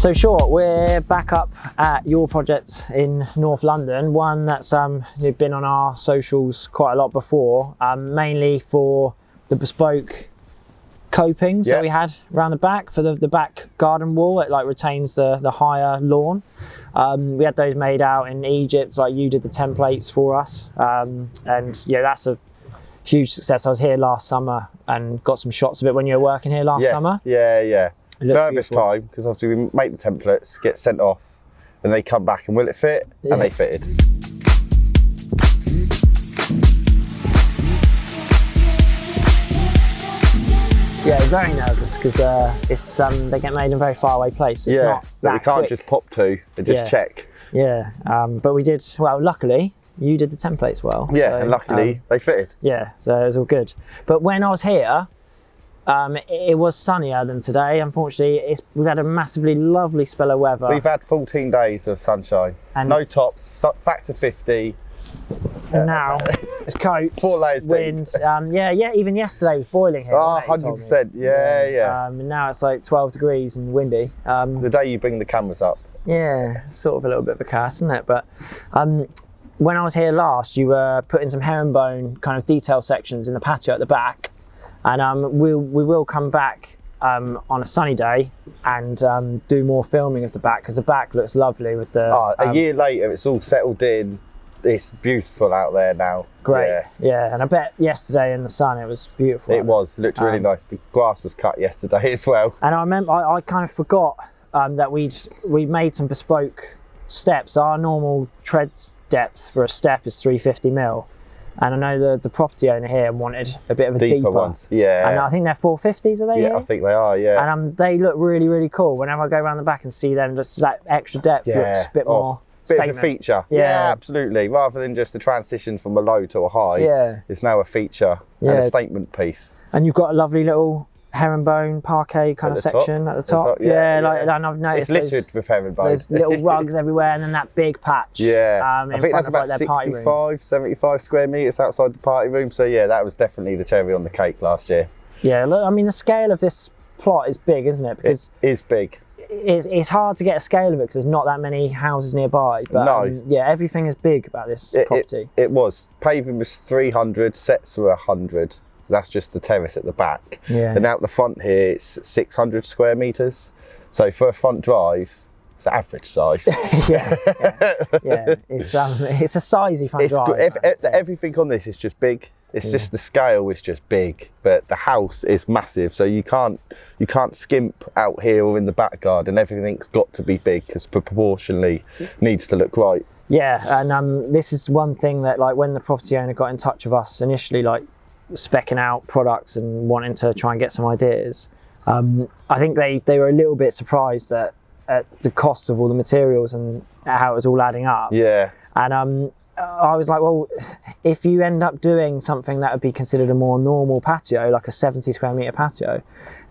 So short, we're back up at your project in North London, one that's you've been on our socials quite a lot before, mainly for the bespoke copings that we had around the back for the back garden wall. It like retains the higher lawn. We had those made out in Egypt, like you did the templates for us, and yeah, that's a huge success. I was here last summer and got some shots of it when you were working here last summer. Yeah. Nervous time, because obviously we make the templates, get sent off, and they come back and will it fit? And they fitted. Yeah, very nervous because it's they get made in a very far away place. It's not that we can't quick. just pop to and just check. Yeah, but we did well. Luckily, you did the templates well. Yeah, so, and luckily they fitted. Yeah, so it was all good. But when I was here, it was sunnier than today. Unfortunately, we've had a massively lovely spell of weather. We've had 14 days of sunshine, and no tops, factor 50. And now it's coats, 4 layers wind. deep. Yeah. Even yesterday was boiling here. Oh, 100%. Yeah. And now it's like 12 degrees and windy. The day you bring the cameras up. Yeah, sort of a little bit of a curse, isn't it? But when I was here last, you were putting some herringbone kind of detail sections in the patio at the back. And we will come back on a sunny day and do more filming of the back, because the back looks lovely with the... a year later, it's all settled in. It's beautiful out there now. Great, yeah. And I bet yesterday in the sun it was beautiful. It was, it looked really nice. The grass was cut yesterday as well. And I remember, I kind of forgot that we made some bespoke steps. Our normal tread depth for a step is 350mm. And I know the property owner here wanted a bit of a deeper ones. Yeah. And I think they're 450s, are they? Yeah, I think they are, yeah. And they look really, really cool. Whenever I go around the back and see them, just that extra depth looks a bit more bit of a feature. Yeah, absolutely. Rather than just a transition from a low to a high, it's now a feature and a statement piece. And you've got a lovely little herringbone parquet kind of section at the top. And I've noticed it's littered with herringbone. There's little rugs everywhere, and then that big patch. Yeah, I think that's about 65, 75 square metres outside the party room. So yeah, that was definitely the cherry on the cake last year. Yeah, look, I mean, the scale of this plot is big, isn't it? Because it is big. It's hard to get a scale of it because there's not that many houses nearby. But yeah, everything is big about this property. It was. Paving was 300, sets were 100. That's just the terrace at the back. Yeah. And out the front here, it's 600 square metres. So for a front drive, it's the average size. yeah. It's a sizey front drive. Everything on this is just big. It's just the scale is just big, but the house is massive. So you can't skimp out here or in the back garden. Everything's got to be big because proportionally needs to look right. Yeah, and this is one thing that, like, when the property owner got in touch with us initially, like specking out products and wanting to try and get some ideas, I think they were a little bit surprised at the costs of all the materials and how it was all adding up. Yeah. And I was like, well, if you end up doing something that would be considered a more normal patio, like a 70 square metre patio,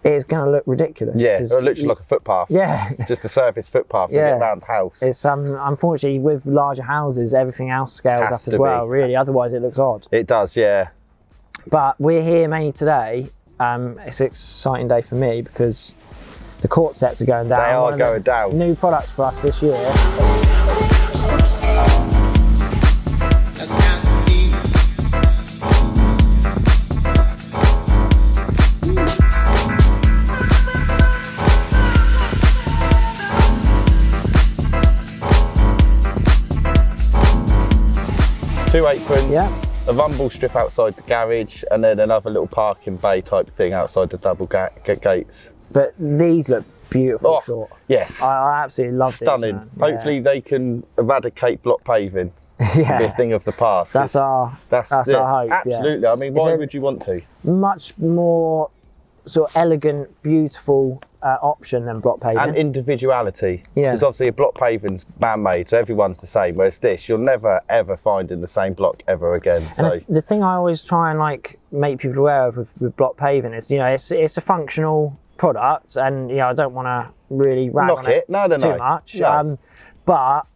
it's going to look ridiculous. Yeah, it looks like a footpath. Yeah. Just a surface footpath to get around the house. It's unfortunately, with larger houses, everything else scales up as well, really. Otherwise, it looks odd. It does, yeah. But we're here mainly today. It's an exciting day for me because the Courtsetts are going down. They are going down. New products for us this year. 2 aprons, a rumble strip outside the garage, and then another little parking bay type thing outside the double gates. But these look beautiful short. Yes. I absolutely love these. Stunning. Hopefully they can eradicate block paving. Be a thing of the past. That's our hope. Absolutely. I mean, why would you want to? Much more sort of elegant, beautiful option than block paving. And individuality. Yeah. Because obviously a block paving's man-made, so everyone's the same. Whereas this, you'll never ever find in the same block ever again. And the thing I always try and like make people aware of with block paving is, you know, it's a functional product, and you know, I don't want to really rag on it too much. No. But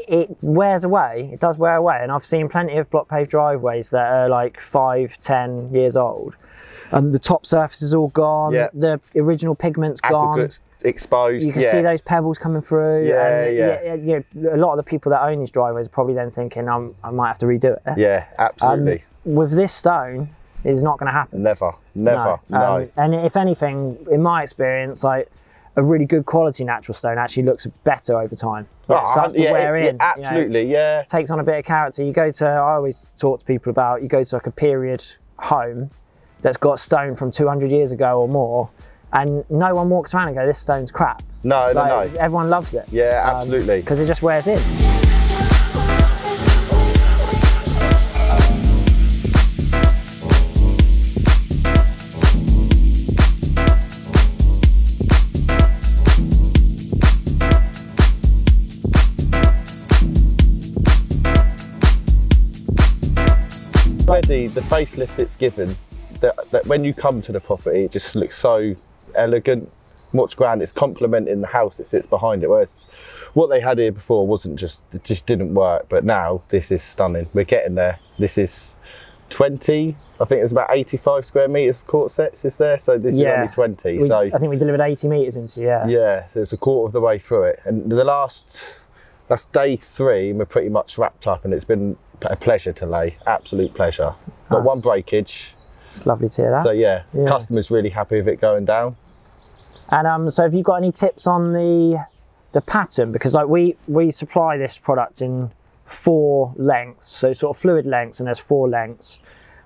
it wears away. It does wear away, and I've seen plenty of block paved driveways that are like 5-10 years old, and the top surface is all gone. The original pigment's gone. exposed. You can see those pebbles coming through. Yeah. You know, a lot of the people that own these driveways are probably then thinking, I might have to redo it. Yeah, absolutely. With this stone, it's not going to happen. Never. No. And if anything, in my experience, like a really good quality natural stone actually looks better over time. It starts to wear in. Absolutely, you know, takes on a bit of character. You go to, I always talk to people about, you go to like a period home that's got stone from 200 years ago or more, and no one walks around and go, this stone's crap. No. Everyone loves it. Yeah, absolutely. Because it just wears in. Already, the facelift it's given, that when you come to the property, it just looks so elegant, much grand. It's complementing the house that sits behind it. Whereas what they had here before wasn't it just didn't work. But now this is stunning. We're getting there. This is 20. I think there's about 85 square meters of Courtsetts is there. So this is only 20. I think we delivered 80 meters into. Yeah. So it's a quarter of the way through it, and that's day 3, and we're pretty much wrapped up, and it's been a pleasure to lay. Absolute pleasure. Not one breakage. It's lovely to hear that. So yeah, customers really happy with it going down. And so have you got any tips on the pattern? Because like we supply this product in 4 lengths, so sort of fluid lengths, and there's 4 lengths.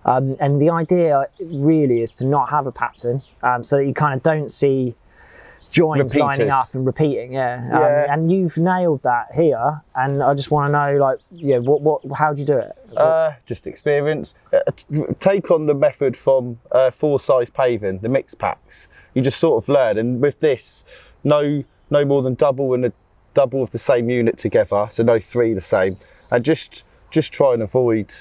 And the idea really is to not have a pattern, so that you kind of don't see joints lining up and repeating. And you've nailed that here, and I just want to know, like, how do you do it? Just experience. Take on the method from 4-size paving, the mix packs. You just sort of learn, and with this, no more than double and a double of the same unit together, so no 3 the same, and just try and avoid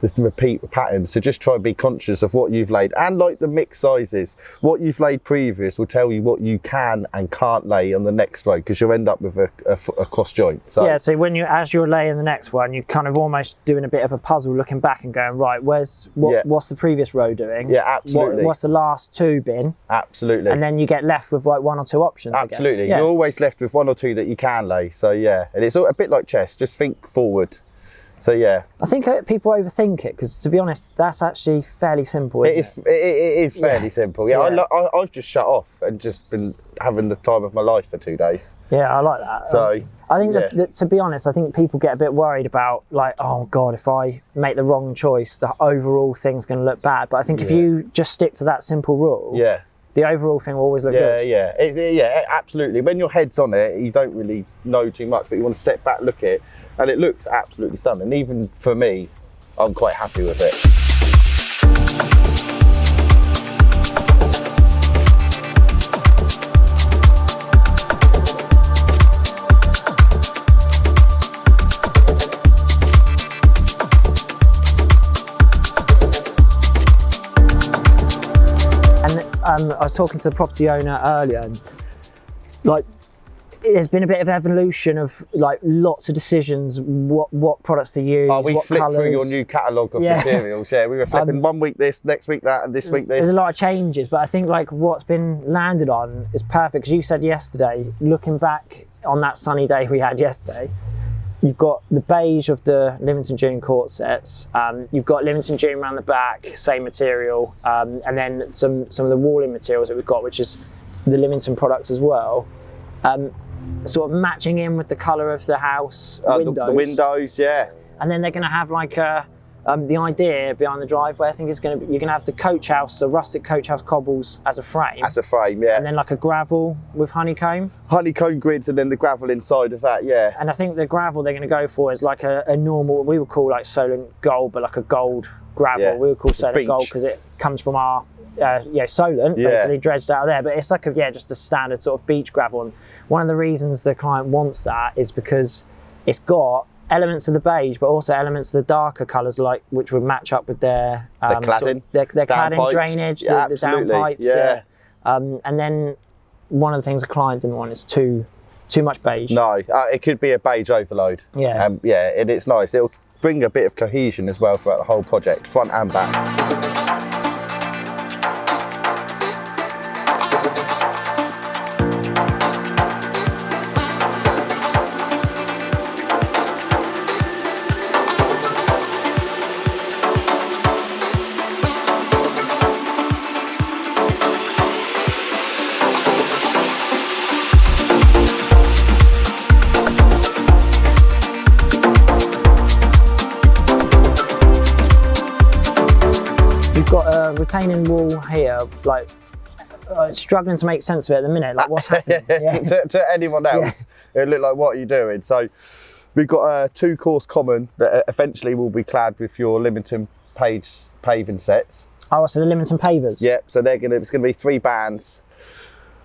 the repeat pattern. So just try and be conscious of what you've laid, and like the mix sizes, what you've laid previous will tell you what you can and can't lay on the next row, because you'll end up with a cross joint. So yeah, so as you're laying the next one, you're kind of almost doing a bit of a puzzle, looking back and going, right, what's the previous row doing? Yeah, absolutely. What's the last 2 been? Absolutely. And then you get left with like 1 or 2 options. Absolutely. You're always left with 1 or 2 that you can lay. So yeah, and it's a bit like chess. Just think forward. So yeah, I think people overthink it, because to be honest, that's actually fairly simple. It is fairly simple. Yeah, I've just shut off and just been having the time of my life for 2 days. Yeah, I like that. So I think that, to be honest, I think people get a bit worried about, like, oh God, if I make the wrong choice, the overall thing's going to look bad. But I think if you just stick to that simple rule, the overall thing will always look good. Yeah, absolutely. When your head's on it, you don't really know too much, but you want to step back, look at it, and it looks absolutely stunning. Even for me, I'm quite happy with it. And I was talking to the property owner earlier, and like, there's been a bit of evolution of like lots of decisions, what products to use. We flipped through your new catalogue of materials. Yeah, we were flipping 1 week this, next week that, and this week this. There's a lot of changes, but I think like what's been landed on is perfect. Because you said yesterday, looking back on that sunny day we had yesterday, you've got the beige of the Lymington Dune Courtsetts. You've got Lymington Dune around the back, same material, and then some of the walling materials that we've got, which is the Lymington products as well. Sort of matching in with the colour of the house, windows. The windows, yeah. And then they're going to have like the idea behind the driveway, I think, is going to be, you're going to have the coach house, the rustic coach house cobbles as a frame. As a frame, yeah. And then like a gravel with honeycomb. Honeycomb grids, and then the gravel inside of that, yeah. And I think the gravel they're going to go for is like a normal, we would call like Solent gold, but like a gold gravel. Yeah. We would call Solent gold because it comes from our Solent, basically dredged out of there. But it's like just a standard sort of beach gravel. And one of the reasons the client wants that is because it's got elements of the beige, but also elements of the darker colours, like which would match up with their cladding, sort of their cladding, pipes. Drainage, the down pipes. And then one of the things the client didn't want is too much beige. No, it could be a beige overload. Yeah, and it's nice. It'll bring a bit of cohesion as well throughout the whole project, front and back. retaining wall here, like struggling to make sense of it at the minute. Like, what's happening? Yeah. to anyone else, it looked like, what are you doing? So we've got a 2-course common that eventually will be clad with your Lymington Beige paving sets. Oh, so the Lymington Pavers. Yep. So it's gonna be 3 bands,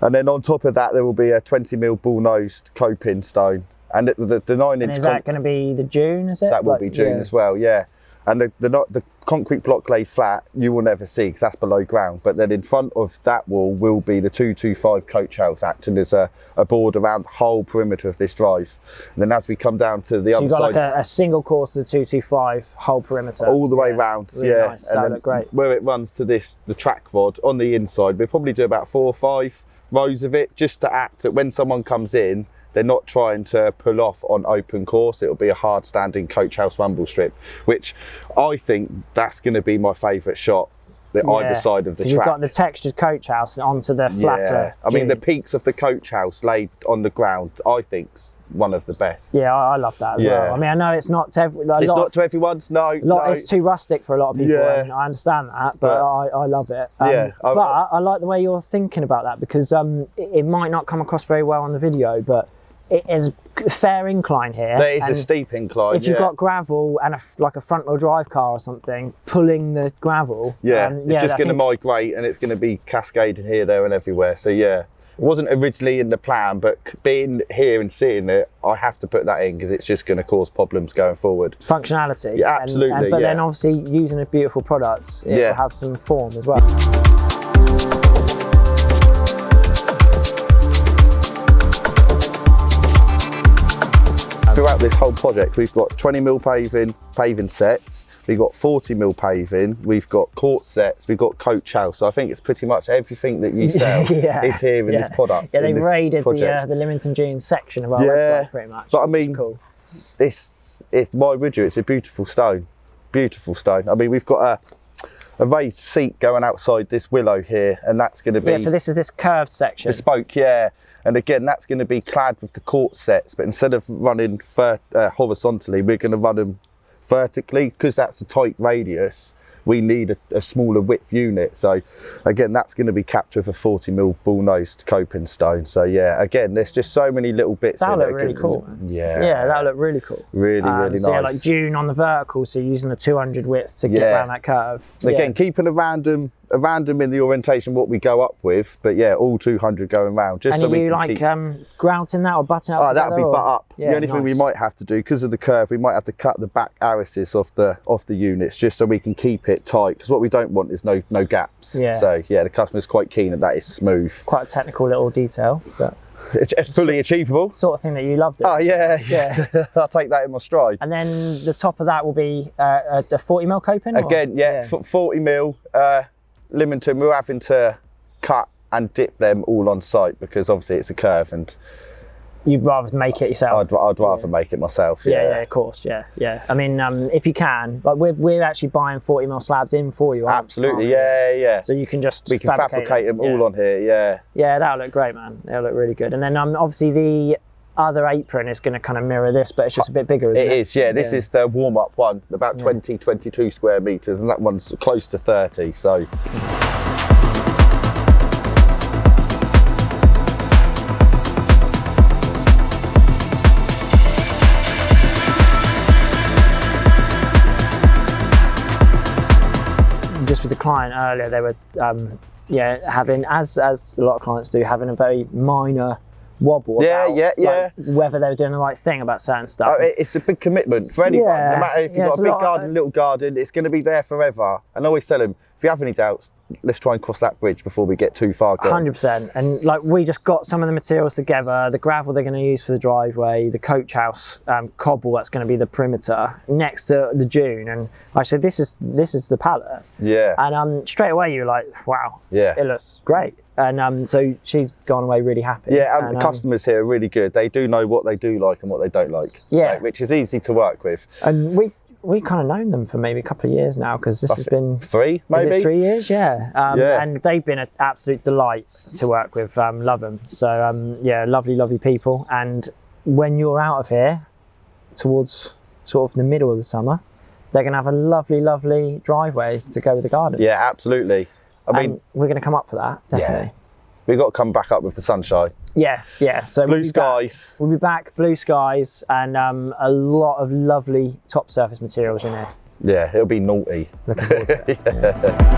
and then on top of that there will be a 20mm bull-nosed coping stone, and the 9-inch. And is that going to be the Dune? Is it? That will be Dune as well. Yeah. And the concrete block laid flat, you will never see because that's below ground. But then in front of that wall will be the 225 coach house, acting as a board around the whole perimeter of this drive. And then as we come down to the other side, you've got like a single course of the 225 whole perimeter, all the way round. Really nice. And that look great. Where it runs to the track rod on the inside, we'll probably do about 4 or 5 rows of it, just to act that when someone comes in, they're not trying to pull off on open course. It'll be a hard standing coach house rumble strip, which I think that's going to be my favourite shot, either side of the track. You've got the textured coach house onto the flatter. I mean, the peaks of the coach house laid on the ground, I think's one of the best. Yeah, I love that as well. I mean, I know it's not to it's not to everyone's. It's too rustic for a lot of people, and I understand that, but I love it. But I like the way you're thinking about that, because it might not come across very well on the video, but it is a fair incline here. There is a steep incline. If you've got gravel and like a front wheel drive car or something pulling the gravel, it's just going to migrate, and it's going to be cascading here, there and everywhere. So yeah, it wasn't originally in the plan, but being here and seeing it, I have to put that in because it's just going to cause problems going forward. Functionality. Yeah, absolutely. But then obviously using a beautiful product, it will have some form as well. Throughout this whole project, we've got 20mm paving sets, we've got 40mm paving, we've got courtsets, we've got coach house. So I think it's pretty much everything that you sell is here in this product. Yeah, they raided the Lymington Dune section of our website pretty much. But I mean, cool. It's my Ridger, it's a beautiful stone. Beautiful stone. I mean, we've got a raised seat going outside this willow here, and that's going to be... Yeah, so this is this curved section. Bespoke, yeah. And again, that's going to be clad with the courtsets, but instead of running horizontally, we're going to run them vertically, because that's a tight radius. We need a smaller width unit. So again, that's going to be capped with a 40mm bull-nosed coping stone. So yeah, again, there's just so many little bits. That'll look really cool. Yeah, that'll look really cool. Really nice. So yeah, like Dune on the vertical, so using the 200 width to get around that curve. Again, keeping a random in the orientation what we go up with, but yeah, all 200 going round. Just so we can keep... grouting that or butting up together? That'll be butt up. The only thing we might have to do, because of the curve, we might have to cut the back arises off the units, just so we can keep it tight, because what we don't want is no gaps. So yeah, the customer's quite keen that is smooth. Quite a technical little detail, but it's fully achievable. Sort of thing that you loved. Oh yeah. I'll take that in my stride. And then the top of that will be the 40mm coping? Again, 40mm. Lymington, we're having to cut and dip them all on site, because obviously it's a curve, and you'd rather make it yourself. I'd rather make it myself. Yeah, of course. Yeah. I mean, if you can, like we're actually buying 40mm slabs in for you. Absolutely. Yeah. So you can we can fabricate them all on here. Yeah, that'll look great, man. That'll look really good. And then obviously the other apron is going to kind of mirror this, but it's just a bit bigger, isn't it? It is, yeah. This is the warm-up one, about 22 square metres, and that one's close to 30, so. Just with the client earlier, they were, having, as a lot of clients do, having a very minor wobble about like, whether they were doing the right thing about certain stuff. It's a big commitment for anyone. No matter if you've got a big garden, little garden, it's going to be there forever. And I always tell them, if you have any doubts, let's try and cross that bridge before we get too far gone. 100%. And like, we just got some of the materials together, the gravel they're going to use for the driveway, the coach house cobble that's going to be the perimeter next to the dune, and I said, this is the palette. Yeah. And straight away you were like, wow, it looks great. And so she's gone away really happy. Yeah, and the customers here are really good. They do know what they do like and what they don't like. Yeah. So, which is easy to work with. And we've kind of known them for maybe a couple of years now, because this has been 3, maybe? Is it 3 years? Yeah. And they've been an absolute delight to work with. Love them. So yeah, lovely people. And when you're out of here towards sort of the middle of the summer, they're going to have a lovely, lovely driveway to go with the garden. Yeah, absolutely. I mean, we're going to come up for that, definitely. Yeah. We've got to come back up with the sunshine. Yeah, yeah. So blue skies. We'll be back, blue skies, and a lot of lovely top surface materials in there. Yeah, it'll be naughty. Looking forward to it. Yeah.